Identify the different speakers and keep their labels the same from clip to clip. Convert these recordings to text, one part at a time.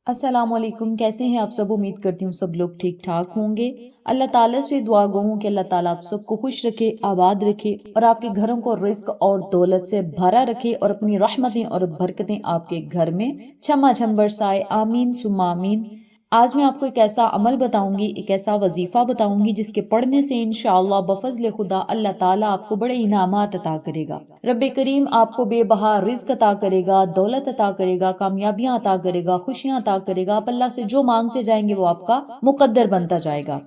Speaker 1: السلام علیکم، کیسے ہیں آپ سب؟ امید کرتی ہوں سب لوگ ٹھیک ٹھاک ہوں گے۔ اللہ تعالیٰ سے دعا گو ہوں کہ اللہ تعالیٰ آپ سب کو خوش رکھے، آباد رکھے اور آپ کے گھروں کو رزق اور دولت سے بھرا رکھے اور اپنی رحمتیں اور برکتیں آپ کے گھر میں چھما چھم برسائے، آمین ثم آمین۔ آج میں آپ کو ایک ایسا عمل بتاؤں گی، ایک ایسا وظیفہ بتاؤں گی جس کے پڑھنے سے انشاءاللہ بفضل خدا اللہ تعالیٰ آپ کو بڑے انعامات عطا کرے گا۔ رب کریم آپ کو بے بہا رزق عطا کرے گا، دولت عطا کرے گا، کامیابیاں عطا کرے گا، خوشیاں عطا کرے گا۔ آپ اللہ سے جو مانگتے جائیں گے وہ آپ کا مقدر بنتا جائے گا۔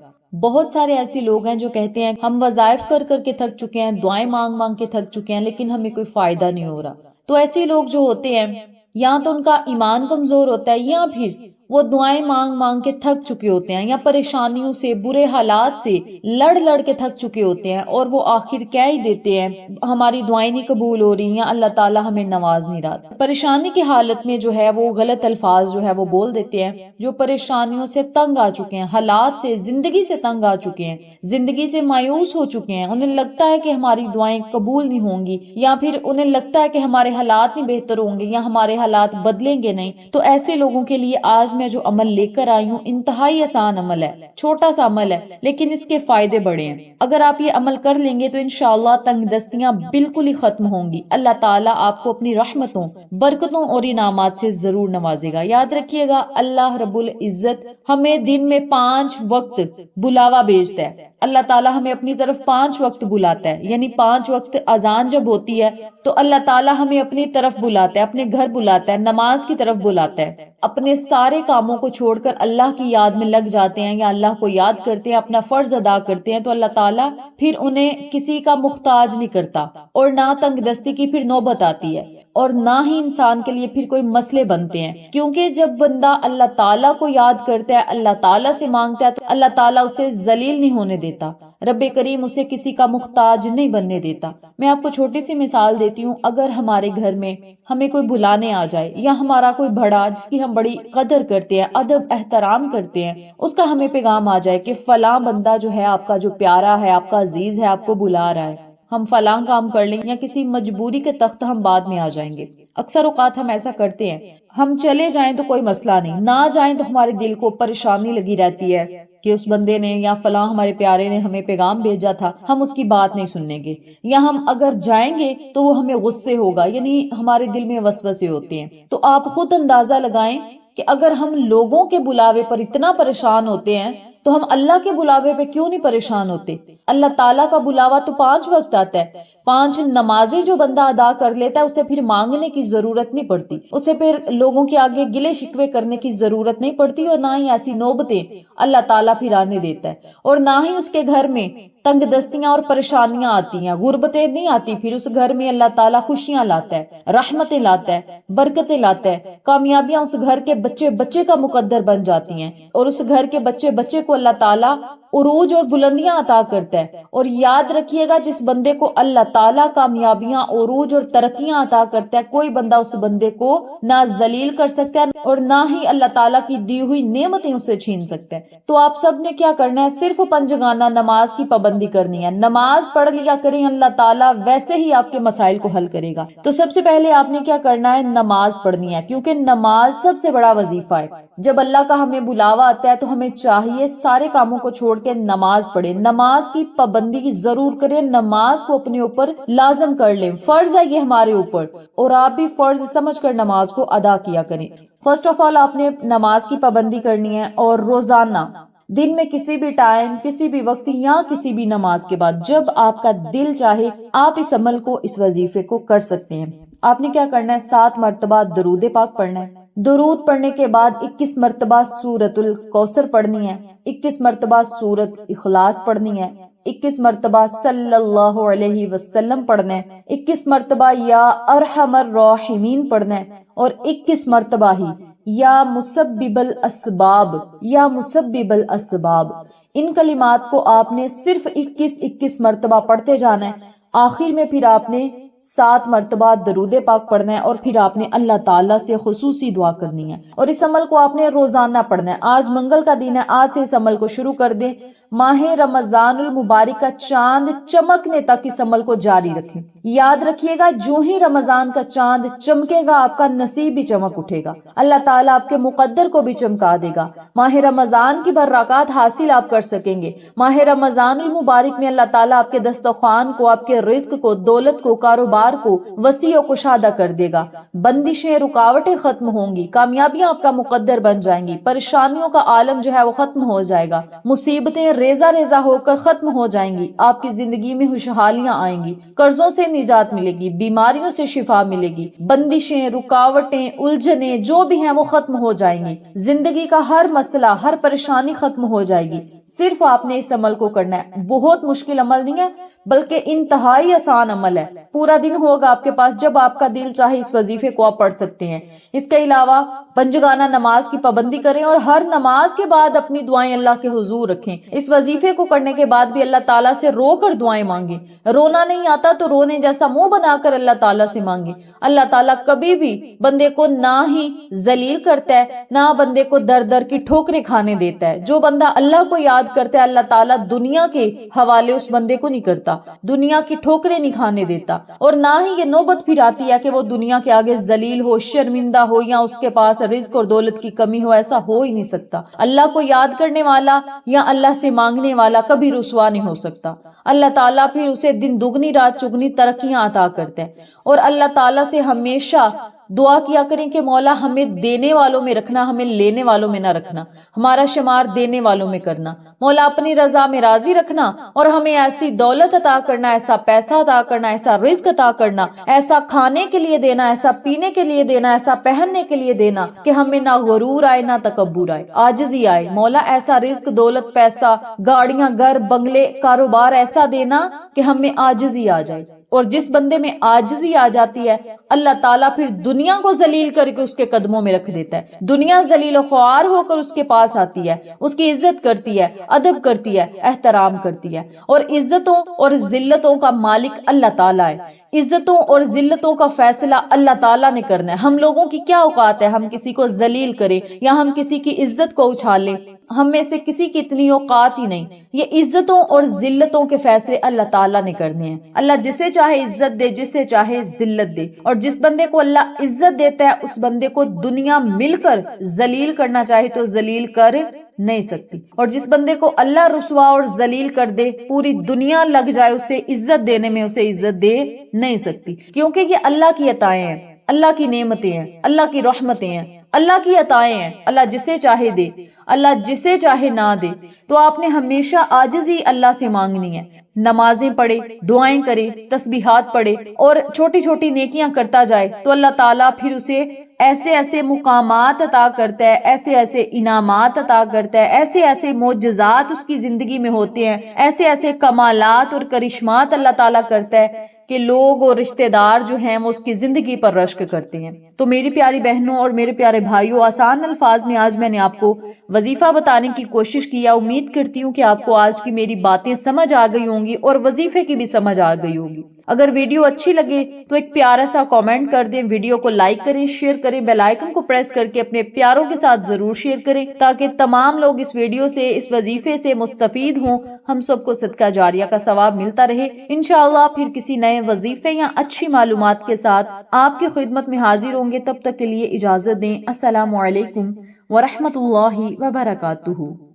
Speaker 1: بہت سارے ایسے لوگ ہیں جو کہتے ہیں ہم وظائف کر کر کے تھک چکے ہیں، دعائیں مانگ مانگ کے تھک چکے ہیں، لیکن ہمیں کوئی فائدہ نہیں ہو رہا۔ تو ایسے لوگ جو ہوتے ہیں یا تو ان کا ایمان کمزور ہوتا ہے، یا پھر وہ دعائیں مانگ مانگ کے تھک چکے ہوتے ہیں، یا پریشانیوں سے، برے حالات سے لڑ لڑ کے تھک چکے ہوتے ہیں، اور وہ آخر کہہ ہی دیتے ہیں ہماری دعائیں نہیں قبول ہو رہی، یا اللہ تعالیٰ ہمیں نواز نہیں رہا۔ پریشانی کی حالت میں جو ہے وہ غلط الفاظ جو ہے وہ بول دیتے ہیں۔ جو پریشانیوں سے تنگ آ چکے ہیں، حالات سے، زندگی سے تنگ آ چکے ہیں، زندگی سے مایوس ہو چکے ہیں، انہیں لگتا ہے کہ ہماری دعائیں قبول نہیں ہوں گی، یا پھر انہیں لگتا ہے کہ ہمارے حالات نہیں بہتر ہوں گے، یا ہمارے حالات بدلیں گے نہیں، تو ایسے لوگوں کے لیے آج میں جو عمل لے کر آئی ہوں انتہائی آسان عمل ہے، چھوٹا سا عمل ہے، لیکن اس کے فائدے بڑے ہیں۔ اگر آپ یہ عمل کر لیں گے تو انشاءاللہ تنگ دستیاں بالکل ہی ختم ہوں گی۔ اللہ تعالیٰ آپ کو اپنی رحمتوں، برکتوں اور انعامات سے ضرور نوازے گا۔ یاد رکھیے گا، اللہ رب العزت ہمیں دن میں 5 وقت بلاوا بھیجتا ہے۔ اللہ تعالیٰ ہمیں اپنی طرف 5 وقت بلاتا ہے، یعنی 5 وقت اذان جب ہوتی ہے تو اللہ تعالیٰ ہمیں اپنی طرف بلاتا ہے، اپنے گھر بلاتا ہے، نماز کی طرف بلاتا ہے۔ اپنے سارے کاموں کو چھوڑ کر اللہ کی یاد میں لگ جاتے ہیں، یا اللہ کو یاد کرتے ہیں، اپنا فرض ادا کرتے ہیں، تو اللہ تعالیٰ پھر انہیں کسی کا محتاج نہیں کرتا، اور نہ تنگ دستی کی پھر نوبت آتی ہے، اور نہ ہی انسان کے لیے پھر کوئی مسئلے بنتے ہیں۔ کیونکہ جب بندہ اللہ تعالیٰ کو یاد کرتا ہے، اللہ تعالیٰ سے مانگتا ہے، تو اللہ تعالیٰ اسے ذلیل نہیں ہونے دیتا، رب کریم اسے کسی کا محتاج نہیں بننے دیتا۔ میں آپ کو چھوٹی سی مثال دیتی ہوں، اگر ہمارے گھر میں ہمیں کوئی بلانے آ جائے، یا ہمارا کوئی بڑا جس کی ہم بڑی قدر کرتے ہیں، ادب احترام کرتے ہیں، اس کا ہمیں پیغام آ جائے کہ فلاں بندہ جو ہے آپ کا جو پیارا ہے، آپ کا عزیز ہے، آپ کو بلا رہا ہے، ہم فلاں کام کر لیں، یا کسی مجبوری کے تخت ہم بعد میں آ جائیں گے۔ اکثر اوقات ہم ایسا کرتے ہیں، ہم چلے جائیں تو کوئی مسئلہ نہیں، نہ جائیں تو ہمارے دل کو پریشانی لگی رہتی ہے کہ اس بندے نے یا فلاں ہمارے پیارے نے ہمیں پیغام بھیجا تھا، ہم اس کی بات نہیں سنیں گے، یا ہم اگر جائیں گے تو وہ ہمیں غصے ہوگا، یعنی ہمارے دل میں وسوسے ہوتے ہیں۔ تو آپ خود اندازہ لگائیں کہ اگر ہم لوگوں کے بلاوے پر اتنا پریشان ہوتے ہیں تو ہم اللہ کے بلاوے پہ کیوں نہیں پریشان ہوتے؟ اللہ تعالیٰ کا بلاوا تو 5 وقت آتا ہے، 5 نمازیں جو بندہ ادا کر لیتا ہے اسے پھر مانگنے کی ضرورت نہیں پڑتی، اسے پھر لوگوں کے آگے گلے شکوے کرنے کی ضرورت نہیں پڑتی، اور نہ ہی ایسی نوبتیں اللہ تعالیٰ پھر آنے دیتا ہے، اور نہ ہی اس کے گھر میں تنگ دستیاں اور پریشانیاں آتی ہیں، غربتیں نہیں آتی۔ پھر اس گھر میں اللہ تعالیٰ خوشیاں لاتا ہے، رحمتیں لاتا ہے، برکتیں لاتا ہے، کامیابیاں اس گھر کے بچے بچے کا مقدر بن جاتی ہیں، اور اس گھر کے بچے بچے کو اللہ تعالیٰ عروج اور بلندیاں عطا کرتا ہے۔ اور یاد رکھیے گا، جس بندے کو اللہ تعالیٰ کامیابیاں، عروج اور ترقیاں عطا کرتا ہے، کوئی بندہ اس بندے کو نہ ذلیل کر سکتا ہے اور نہ ہی اللہ تعالیٰ کی دی ہوئی نعمتیں اسے چھین سکتا ہے۔ تو آپ سب نے کیا کرنا ہے؟ صرف پنجگانہ نماز کی پابندی کرنی ہے، نماز پڑھ لیا کریں، اللہ تعالیٰ ویسے ہی آپ کے مسائل کو حل کرے گا۔ تو سب سے پہلے آپ نے کیا کرنا ہے؟ نماز پڑھنی ہے، کیونکہ نماز سب سے بڑا وظیفہ ہے۔ جب اللہ کا ہمیں بلاوا آتا ہے تو ہمیں چاہیے سارے کاموں کو چھوڑ کے نماز پڑھیں، نماز کی پابندی ضرور کریں، نماز کو اپنے اوپر لازم کر لیں، فرض ہے یہ ہمارے اوپر، اور آپ بھی فرض سمجھ کر نماز کو ادا کیا کریں۔ فرسٹ آف آل آپ نے نماز کی پابندی کرنی ہے، اور روزانہ دن میں کسی بھی ٹائم، کسی بھی وقت، یا کسی بھی نماز کے بعد جب آپ کا دل چاہے آپ اس عمل کو، اس وظیفے کو کر سکتے ہیں۔ آپ نے کیا کرنا ہے؟ 7 مرتبہ درود پاک پڑھنا ہے، درود پڑھنے کے بعد 21 مرتبہ سورۃ الکوثر پڑھنی ہے، 21 مرتبہ سورۃ اخلاص پڑھنی ہے، 21 مرتبہ صلی اللہ علیہ وسلم پڑھنا ہے، 21 مرتبہ یا ارحم الراحمین پڑھنا ہے، اور 21 مرتبہ ہی یا مسبب الاسباب، یا مسبب الاسباب۔ ان کلمات کو آپ نے صرف 21 مرتبہ پڑھتے جانا ہے۔ آخر میں پھر آپ نے 7 مرتبہ درود پاک پڑھنا ہے اور پھر آپ نے اللہ تعالیٰ سے خصوصی دعا کرنی ہے، اور اس عمل کو آپ نے روزانہ پڑھنا ہے۔ آج منگل کا دن ہے، آج سے اس عمل کو شروع کر دیں۔ ماہ رمضان المبارک کا چاند چمکنے تک اس عمل کو جاری رکھیں۔ یاد رکھیے گا، جو ہی رمضان کا چاند چمکے گا آپ کا نصیب بھی چمک اٹھے گا، اللہ تعالیٰ آپ کے مقدر کو بھی چمکا دے گا۔ ماہ رمضان کی برکات حاصل آپ کر سکیں گے۔ ماہ رمضان المبارک میں اللہ تعالیٰ آپ کے دسترخوان کو، آپ کے رزق کو، دولت کو، کاروبار کو وسیع و کشادہ کر دے گا۔ بندشیں، رکاوٹیں ختم ہوں گی، کامیابیاں آپ کا مقدر بن جائیں گی، پریشانیوں کا عالم جو ہے وہ ختم ہو جائے گا، مصیبتیں ریزہ ریزہ ہو کر ختم ہو جائیں گی، آپ کی زندگی میں خوشحالیاں آئیں گی، قرضوں سے نجات ملے گی، بیماریوں سے شفا ملے گی، بندشیں، رکاوٹیں، الجھنیں جو بھی ہیں وہ ختم ہو جائیں گی، زندگی کا ہر مسئلہ، ہر پریشانی ختم ہو جائے گی۔ صرف آپ نے اس عمل کو کرنا ہے، بہت مشکل عمل نہیں ہے بلکہ انتہائی آسان عمل ہے۔ پورا دن ہوگا آپ کے پاس، جب آپ کا دل چاہے اس وظیفے کو آپ پڑھ سکتے ہیں۔ اس کے علاوہ پنجگانہ نماز کی پابندی کریں اور ہر نماز کے بعد اپنی دعائیں اللہ کے حضور رکھیں۔ اس وظیفے کو کرنے کے بعد بھی اللہ تعالیٰ سے رو کر دعائیں مانگیں۔ رونا نہیں آتا تو رونے جیسا منہ بنا کر اللہ تعالیٰ سے مانگیں۔ اللہ تعالیٰ کبھی بھی بندے کو نہ ہی ذلیل کرتا ہے، نہ بندے کو در در کی ٹھوکریں کھانے دیتا ہے۔ جو بندہ اللہ کو یاد کرتا ہے، اللہ تعالیٰ دنیا کے حوالے اس بندے کو نہیں کرتا، دنیا کی ٹھوکریں نہیں کھانے دیتا، اور نہ ہی یہ نوبت پھر آتی ہے کہ وہ دنیا کے آگے ذلیل ہو، شرمندہ ہو، یا اس کے پاس رزق اور دولت کی کمی ہو۔ ایسا ہو ہی نہیں سکتا۔ اللہ کو یاد کرنے والا یا اللہ سے مانگنے والا کبھی رسوا نہیں ہو سکتا۔ اللہ تعالیٰ پھر اسے دن دگنی رات چگنی ترقیاں عطا کرتا ہے۔ اور اللہ تعالیٰ سے ہمیشہ دعا کیا کریں کہ مولا ہمیں دینے والوں میں رکھنا، ہمیں لینے والوں میں نہ رکھنا، ہمارا شمار دینے والوں میں کرنا۔ مولا اپنی رضا میں راضی رکھنا اور ہمیں ایسی دولت عطا کرنا، ایسا پیسہ عطا کرنا، ایسا رزق عطا کرنا، ایسا کھانے کے لیے دینا، ایسا پینے کے لیے دینا، ایسا پہننے کے لیے دینا کہ ہمیں نہ غرور آئے نہ تکبر آئے، عاجزی آئے۔ مولا ایسا رزق، دولت، پیسہ، گاڑیاں، گھر، بنگلے، کاروبار ایسا دینا کہ ہمیں عاجزی آ جائے۔ اور جس بندے میں عاجزی آ جاتی ہے، اللہ تعالیٰ پھر دنیا کو ذلیل کر کے اس کے قدموں میں رکھ دیتا ہے۔ دنیا ذلیل و خوار ہو کر اس کے پاس آتی ہے، اس کی عزت کرتی ہے، ادب کرتی ہے، احترام کرتی ہے۔ اور عزتوں اور ذلتوں کا مالک اللہ تعالیٰ ہے۔ عزتوں اور ذلتوں کا فیصلہ اللہ تعالیٰ نے کرنا ہے۔ ہم لوگوں کی کیا اوقات ہے ہم کسی کو ذلیل کریں یا ہم کسی کی عزت کو اچھالیں؟ ہم میں سے کسی کی اتنی اوقات ہی نہیں۔ یہ عزتوں اور ذلتوں کے فیصلے اللہ تعالیٰ نے کرنے ہیں۔ اللہ جسے چاہے عزت دے، جسے چاہے ذلت دے، اور جس بندے کو اللہ عزت دیتا ہے اس بندے کو دنیا مل کر ذلیل کرنا چاہے تو ذلیل کر نہیں سکتی، اور جس بندے کو اللہ رسوا اور ذلیل کر دے، پوری دنیا لگ جائے اسے عزت دینے میں، اسے عزت دے نہیں سکتی، کیونکہ یہ اللہ کی عطائیں ہیں، اللہ کی نعمتیں ہیں، اللہ کی رحمتیں ہیں، اللہ کی عطائیں ہیں۔ اللہ جسے چاہے دے، اللہ جسے چاہے نہ دے۔ تو آپ نے ہمیشہ عاجزی اللہ سے مانگنی ہے۔ نمازیں پڑھے، دعائیں کرے، تسبیحات پڑھے اور چھوٹی چھوٹی نیکیاں کرتا جائے تو اللہ تعالیٰ پھر اسے ایسے ایسے مقامات عطا کرتا ہے، ایسے ایسے انعامات عطا کرتا ہے، ایسے ایسے معجزات اس کی زندگی میں ہوتے ہیں، ایسے ایسے کمالات اور کرشمات اللہ تعالیٰ کرتا ہے کہ لوگ اور رشتہ دار جو ہیں وہ اس کی زندگی پر رشک کرتے ہیں۔ تو میری پیاری بہنوں اور میرے پیارے بھائیوں، آسان الفاظ میں آج میں نے آپ کو وظیفہ بتانے کی کوشش کیا۔ امید کرتی ہوں کہ آپ کو آج کی میری باتیں سمجھ آ گئی ہوں گی اور وظیفے کی بھی سمجھ آ گئی ہوگی۔ اگر ویڈیو اچھی لگے تو ایک پیارا سا کامنٹ کر دیں، ویڈیو کو لائک کریں، شیئر کریں، بیل آئیکن کو پریس کر کے اپنے پیاروں کے ساتھ ضرور شیئر کریں تاکہ تمام لوگ اس ویڈیو سے، اس وظیفے سے مستفید ہوں، ہم سب کو صدقہ جاریہ کا ثواب ملتا رہے۔ انشاءاللہ پھر کسی نئے وظیفے یا اچھی معلومات کے ساتھ آپ کی خدمت میں حاضر ہوں گے۔ تب تک کے لیے اجازت دیں۔ السلام علیکم ورحمۃ اللہ وبرکاتہ۔